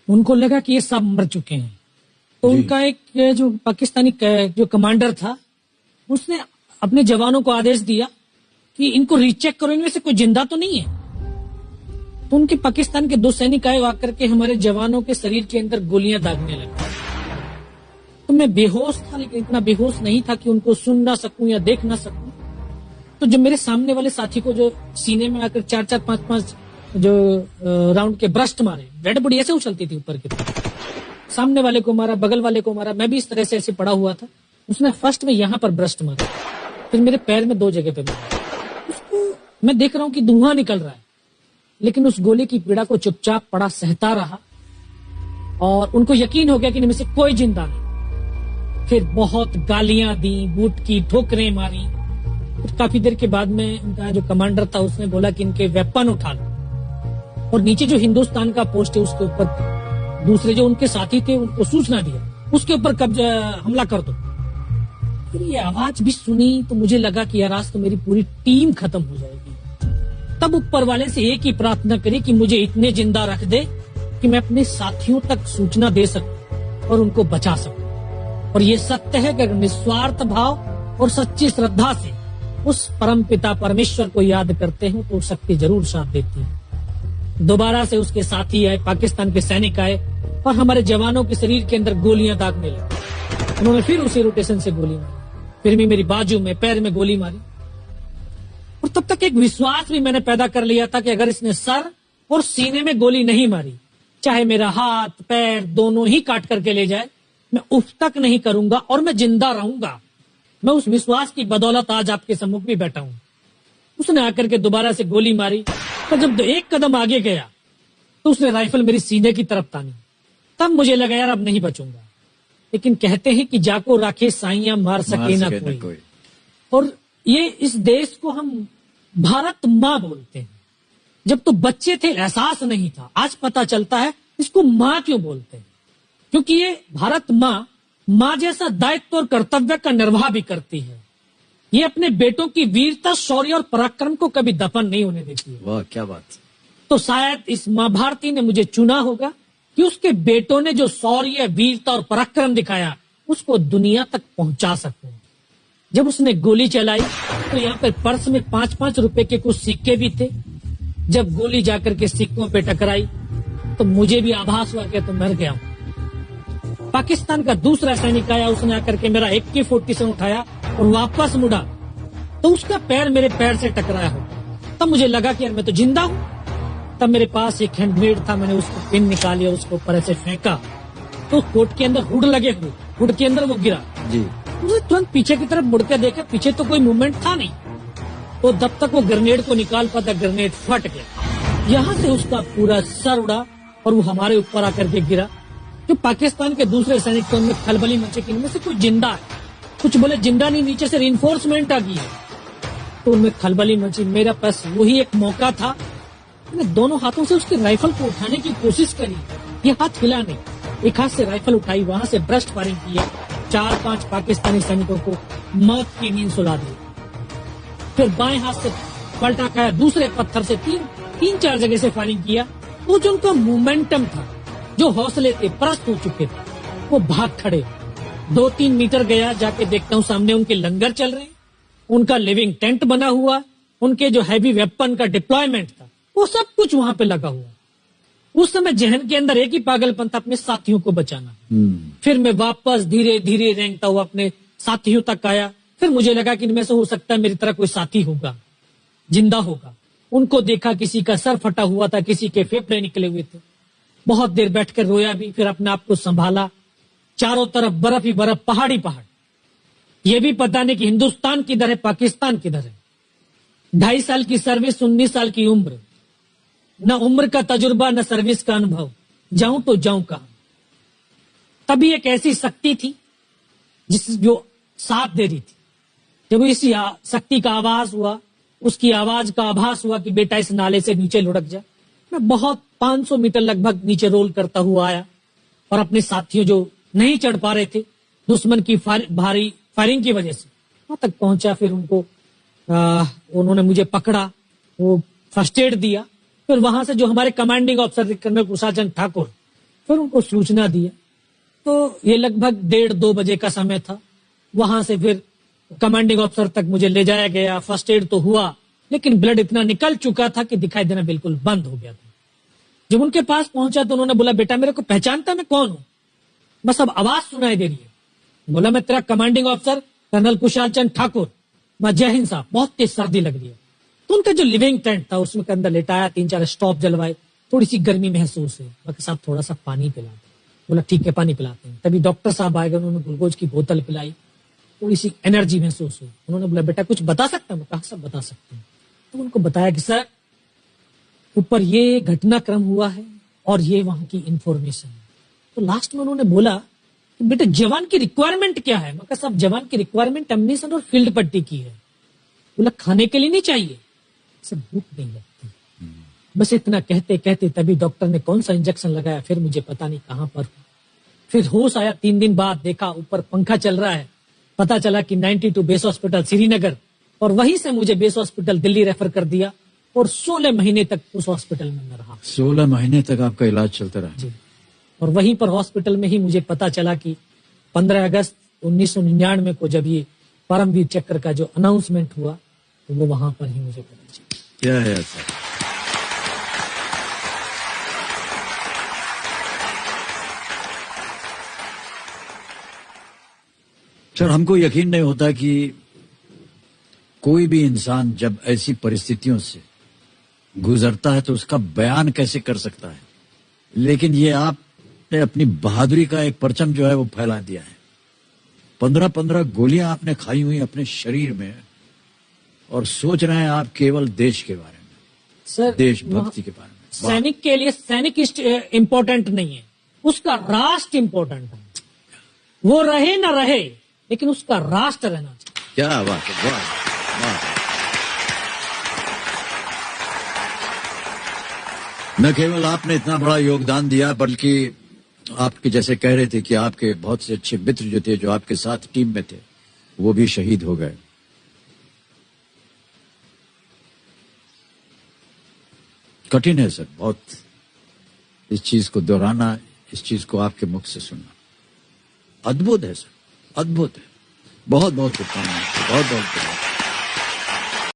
उनको लगा कि ये सब मर चुके हैं, तो उनका एक जो पाकिस्तानी जो कमांडर था उसने अपने जवानों को आदेश दिया कि इनको रीचेक करो, इनमें से कोई जिंदा तो नहीं है। तो उनके पाकिस्तान के 2 सैनिक आए, आकर के हमारे जवानों के शरीर के अंदर गोलियां दागने लगे। तो मैं बेहोश था, लेकिन इतना बेहोश नहीं था कि उनको सुन ना सकूं या देख ना सकूं। तो जब मेरे सामने वाले साथी को जो सीने में आकर 4-4, 5-5 जो राउंड के ब्रस्ट मारे, रेड बॉडी ऐसे उछलती थी ऊपर की तरफ, सामने वाले को मारा, बगल वाले को मारा, मैं भी इस तरह से ऐसे पड़ा हुआ था। उसने फर्स्ट में यहाँ पर ब्रस्ट मारा, फिर मेरे पैर में 2 जगह पे मारा। उसको मैं देख रहा हूं कि धुआं निकल रहा है, लेकिन उस गोली की पीड़ा को चुपचाप पड़ा सहता रहा और उनको यकीन हो गया कि इनमें से कोई जिंदा नहीं। फिर बहुत गालियां दी, बूट की ठोकरें मारी। फिर काफी देर के बाद में उनका जो कमांडर था उसने बोला कि इनके वेपन उठा लो, और नीचे जो हिंदुस्तान का पोस्ट है उसके ऊपर दूसरे जो उनके साथी थे उनको सूचना दिया, उसके ऊपर कब्जा हमला कर दो। फिर ये आवाज भी सुनी तो मुझे लगा कि यार आज तो मेरी पूरी टीम खत्म हो जाएगी। तब ऊपर वाले से एक ही प्रार्थना करी कि मुझे इतने जिंदा रख दे कि मैं अपने साथियों तक सूचना दे सकूं और उनको बचा सकूं। और ये सत्य है कि अगर निस्वार्थ भाव और सच्ची श्रद्धा से उस परम पिता परमेश्वर को याद करते हैं तो शक्ति जरूर साथ देती है। दोबारा से उसके साथी आए, पाकिस्तान के सैनिक आए और हमारे जवानों के शरीर के अंदर गोलियां दागने लगे। उन्होंने फिर उसी रोटेशन से गोली मारी, फिर भी मेरी बाजू में, पैर में गोली मारी। और तब तक एक विश्वास भी मैंने पैदा कर लिया था कि अगर इसने सर और सीने में गोली नहीं मारी, चाहे मेरा हाथ पैर दोनों ही काट करके ले जाए, मैं उफ तक नहीं करूंगा और मैं जिंदा रहूंगा। मैं उस विश्वास की बदौलत आज आपके सम्मुख भी बैठा हूं। उसने आकर के दोबारा से गोली मारी, तो जब 1 कदम आगे गया तो उसने राइफल मेरी सीने की तरफ तानी। तब मुझे लगा यार अब नहीं बचूंगा। लेकिन कहते हैं कि जाको राखे साइयां मार सके ना कोई। और ये इस देश को हम भारत माँ बोलते हैं। जब तो बच्चे थे एहसास नहीं था, आज पता चलता है इसको माँ क्यों बोलते हैं, क्योंकि ये भारत माँ जैसा दायित्व और कर्तव्य का निर्वाह भी करती है। ये अपने बेटों की वीरता, शौर्य और पराक्रम को कभी दफन नहीं होने देती है। वाह क्या बात। तो शायद इस माँ भारती ने मुझे चुना होगा कि उसके बेटों ने जो शौर्य, वीरता और पराक्रम दिखाया उसको दुनिया तक पहुंचा सकूं। जब उसने गोली चलाई तो यहाँ पर पर्स में 5-5 रुपए के कुछ सिक्के भी थे। जब गोली जाकर के सिक्कों पे टकराई तो मुझे भी आभास हुआ कि तो मर गया हूं। पाकिस्तान का दूसरा सैनिक आया, उसने आकर के मेरा AK-47 उठाया और वापस मुड़ा तो उसका पैर मेरे पैर से टकराया हो। तब मुझे लगा कि यार मैं तो जिंदा हूं। तब मेरे पास एक हैंड ग्रेनेड था, मैंने उसको पिन निकाली और उसको ऊपर ऐसे फेंका तो कोट के अंदर हुड लगे हुए, हुड के अंदर वो गिरा जी। मुझे तुरंत पीछे की तरफ मुड़ के देखा, पीछे तो कोई मूवमेंट था नहीं। तो जब तक वो ग्रेनेड को निकाल पाता ग्रेनेड फट गया, यहाँ से उसका पूरा सर उड़ा और वो हमारे ऊपर आकर के गिरा। जो पाकिस्तान के दूसरे सैनिक थे उनमें खलबली मची कि इनमें से कोई जिंदा है, कुछ बोले जिंदा नहीं, नीचे से रिइंफोर्समेंट आ गई है। तो उनमें खलबली मची। मेरा पास वही एक मौका था, मैंने दोनों हाथों से उसकी राइफल को उठाने की कोशिश करी, ये हाथ हिला नहीं। एक हाथ से राइफल उठाई, वहां से ब्रस्ट फायरिंग किया, 4-5 पाकिस्तानी सैनिकों को मौत की नींद सुला दी। फिर बाएं हाथ से पलटा खाया, दूसरे पत्थर से 3-4 जगह से फायरिंग किया। वो जो उनका मोमेंटम था, जो हौसले थे, पस्त हो चुके थे, वो भाग खड़े। 2-3 मीटर गया, जाके देखता हूँ सामने उनके लंगर चल रहे हैं, उनका लिविंग टेंट बना हुआ, उनके जो हैवी वेपन का डिप्लॉयमेंट था वो सब कुछ वहां पे लगा हुआ। उस समय जहन के अंदर एक ही पागलपन था, अपने साथियों को बचाना। फिर मैं वापस धीरे धीरे रेंगता हुआ अपने साथियों तक आया। फिर मुझे लगा कि इनमें से हो सकता है मेरी तरह कोई साथी होगा, जिंदा होगा। उनको देखा, किसी का सर फटा हुआ था, किसी के फेफड़े निकले हुए थे। बहुत देर बैठकर रोया भी, फिर अपने आप को संभाला। चारों तरफ बर्फ ही बर्फ, पहाड़ी पहाड़। ये भी पता नहीं कि हिंदुस्तान किधर है, पाकिस्तान किधर है। 2.5 साल की सर्विस, 19 साल की उम्र, न उम्र का तजुर्बा न सर्विस का अनुभव, जाऊं तो जाऊं कहां। तभी एक ऐसी शक्ति थी जो साथ दे रही थी। जब इसी शक्ति का आवाज हुआ, उसकी आवाज का आभास हुआ कि बेटा इस नाले से नीचे लुढ़क जा, मैं बहुत 500 मीटर लगभग नीचे रोल करता हुआ आया और अपने साथियों जो नहीं चढ़ पा रहे थे दुश्मन की भारी फायरिंग की वजह से, वहां तक पहुंचा। फिर उन्होंने मुझे पकड़ा, वो फर्स्ट एड दिया। फिर वहां से जो हमारे कमांडिंग ऑफिसर कर्नल कुशाचंद ठाकुर, फिर उनको सूचना दिया। तो ये लगभग 1:30-2 बजे का समय था। वहां से फिर कमांडिंग ऑफिसर तक मुझे ले जाया गया। फर्स्ट एड तो हुआ, लेकिन ब्लड इतना निकल चुका था कि दिखाई देना बिल्कुल बंद हो गया था। जब उनके पास पहुंचा तो उन्होंने बोला, बेटा मेरे को पहचानता मैं कौन हूं? बस अब आवाज सुनाई दे रही है। बोला, मैं तेरा commanding officer colonel Kushal Chand Thakur. मैं, जय हिंद साहब, बहुत तेज सर्दी लग रही है। तो उनका जो लिविंग टेंट था उसमें के अंदर लेटाया, 3-4 स्टॉप जलवाए, थोड़ी सी गर्मी महसूस हुई। मैं, साहब थोड़ा सा पानी पिला दो। बोला, ठीक है पानी पिलाते हैं। तभी डॉक्टर साहब आए गए, उन्होंने ग्लूकोज की बोतल पिलाई, थोड़ी सी एनर्जी महसूस हुई। उन्होंने बोला, बेटा कुछ बता सकता हूँ? कहा, सब बता सकते हैं। तो उनको बताया कि सर ऊपर ये घटनाक्रम हुआ है और ये वहां की इंफॉर्मेशन है। तो लास्ट में उन्होंने बोला कि बेटा जवान की रिक्वायरमेंट क्या है? मैं, सब जवान की रिक्वायरमेंट एम्यूनिशन और फील्ड पट्टी की है। बोला, खाने के लिए नहीं चाहिए? सब भूख नहीं लगती। बस इतना कहते कहते तभी डॉक्टर ने कौन सा इंजेक्शन लगाया, फिर मुझे पता नहीं कहां पर। फिर होश आया 3 दिन बाद, देखा ऊपर पंखा चल रहा है। पता चला कि 92 बेस हॉस्पिटल श्रीनगर, और वहीं से मुझे बेस हॉस्पिटल दिल्ली रेफर कर दिया और 16 महीने तक उस हॉस्पिटल में मैं रहा। 16 महीने तक आपका इलाज चलता रहा? जी। और वहीं पर हॉस्पिटल में ही मुझे पता चला कि 15 अगस्त 1999 को जब ये परमवीर चक्र का जो अनाउंसमेंट हुआ, तो वो वहां पर ही मुझे पता चला। क्या है सर? सर, हमको यकीन नहीं होता कि कोई भी इंसान जब ऐसी परिस्थितियों से गुजरता है तो उसका बयान कैसे कर सकता है। लेकिन ये आपने अपनी बहादुरी का एक परचम जो है वो फैला दिया है। 15-15 गोलियां आपने खाई हुई अपने शरीर में, और सोच रहे हैं आप केवल देश के बारे में, सर देशभक्ति के बारे में। सैनिक के लिए सैनिक इंपॉर्टेंट नहीं है, उसका राष्ट्र इंपॉर्टेंट है। वो रहे ना रहे, लेकिन उसका राष्ट्र रहना चाहिए। क्या बात है, वाह वाह। न केवल आपने इतना बड़ा योगदान दिया, बल्कि आपके जैसे कह रहे थे कि आपके बहुत से अच्छे मित्र जो थे, जो आपके साथ टीम में थे, वो भी शहीद हो गए। कठिन है सर बहुत इस चीज को दोहराना, इस चीज को आपके मुख से सुनना। अद्भुत है सर, अद्भुत है। बहुत बहुत शुभकामनाएं, बहुत बहुत शुभकामनाएं।